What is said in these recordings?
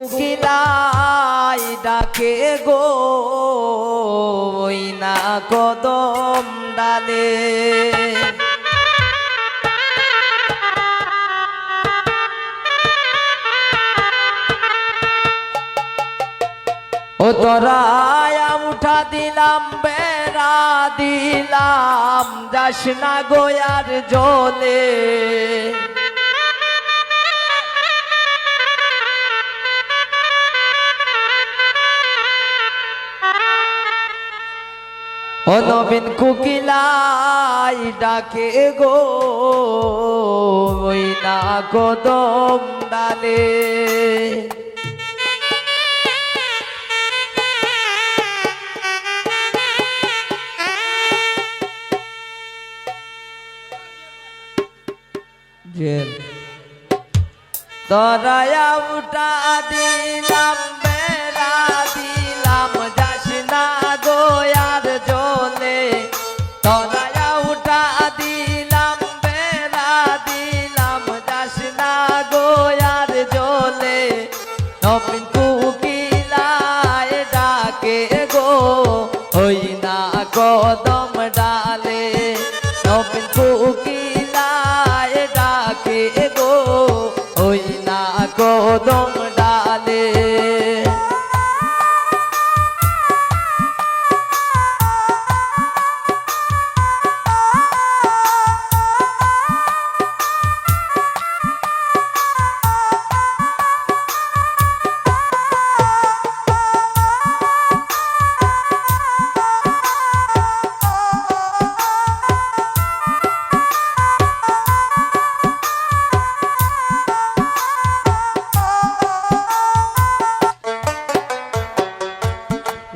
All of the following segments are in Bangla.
কোকিলাই ডাকে গো ওই না কদম ডালে, ও তোরায়া উঠা দিলাম বেড়া দিলাম যাস না গোয়ার জলে, ও নবীন কোকিলাই ডাকে গো ওই না কদম ডালে, তোরায়া উঠা দিলাম বেড়া দিলাম যাস না গোয়ার জলে, তোরায়া উঠা দিলাম বেড়া দিলাম যাস না গোয়ার জলে, নবীন কোকিলাই ডাকে গো ওই না কদম ডালে, নবীন কোকিলাই ডাকে গো ওই না কদম ডালে,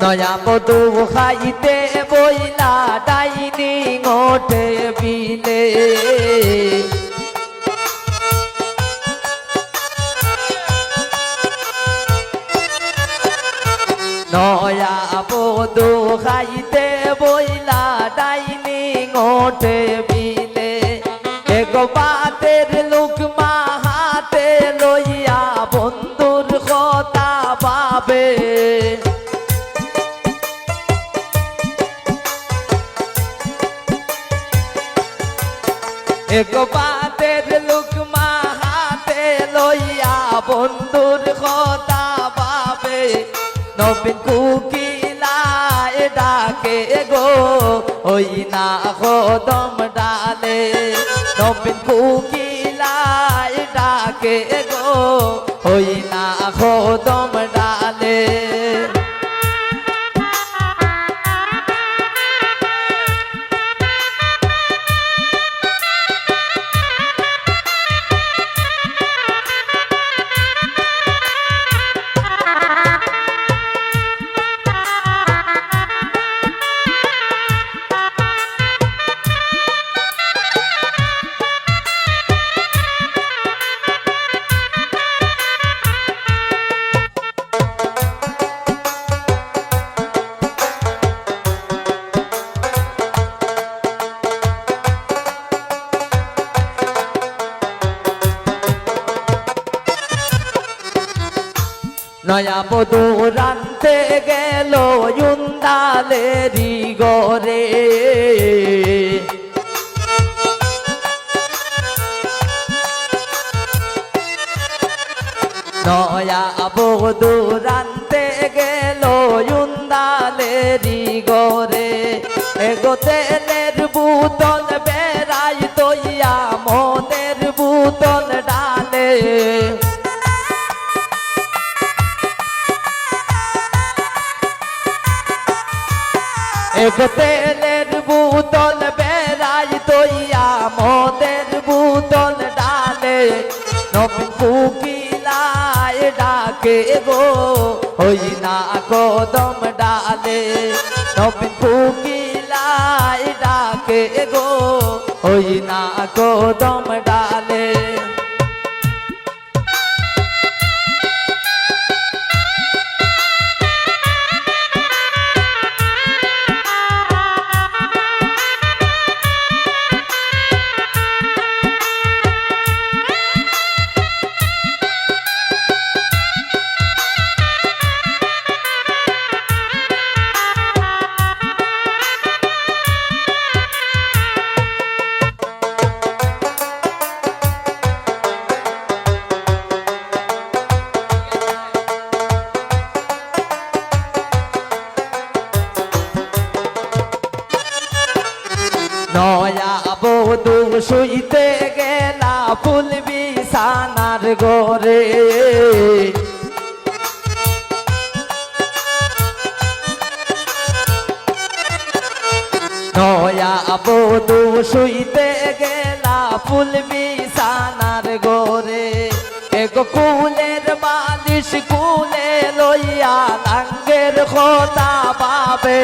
নয়া মধু খাইতে বইলা ডাইনি ওঠে বিলে, নয়া মধু খাইতে বইলা ডাইনি ওঠে বিলে, এগো বাতের লুকমা হাতে লইয়া বন্ধুর কথা ভাবে, এক বাতের লুকমা হাতে লইয়া বন্ধুর কথা ভাবে, নবীন কোকিলাই ডাকে গো ওই না কদম ডালে, নবীন কোকিলাই ডাকে গো ওই না কদম ডালে, নয়া বধূ রানতে গেল ইন্দালেরি গরে, নয়া বধূ রানতে গেল ইন্দালেরি গরে, এগো তেলের বোতল বেড়াই তৈয়া মদের বোতল ডালে, এক তেলের বোতল বেড়াই তৈয়া মদের বোতল ডালে, নবীন কোকিলাই ডাকে গো ওই না কদম ডালে, নবীন কোকিলাই ডাকে গো ওই না কদম ডালে, শুইতে গেলা ফুল বিছানার ঘরে নয়া বধূ শুইতে গেলা ফুল বিছানার ঘরে এগো কুলের বালিশ কুলে লইয়া লাঙ্গের কথা পাবে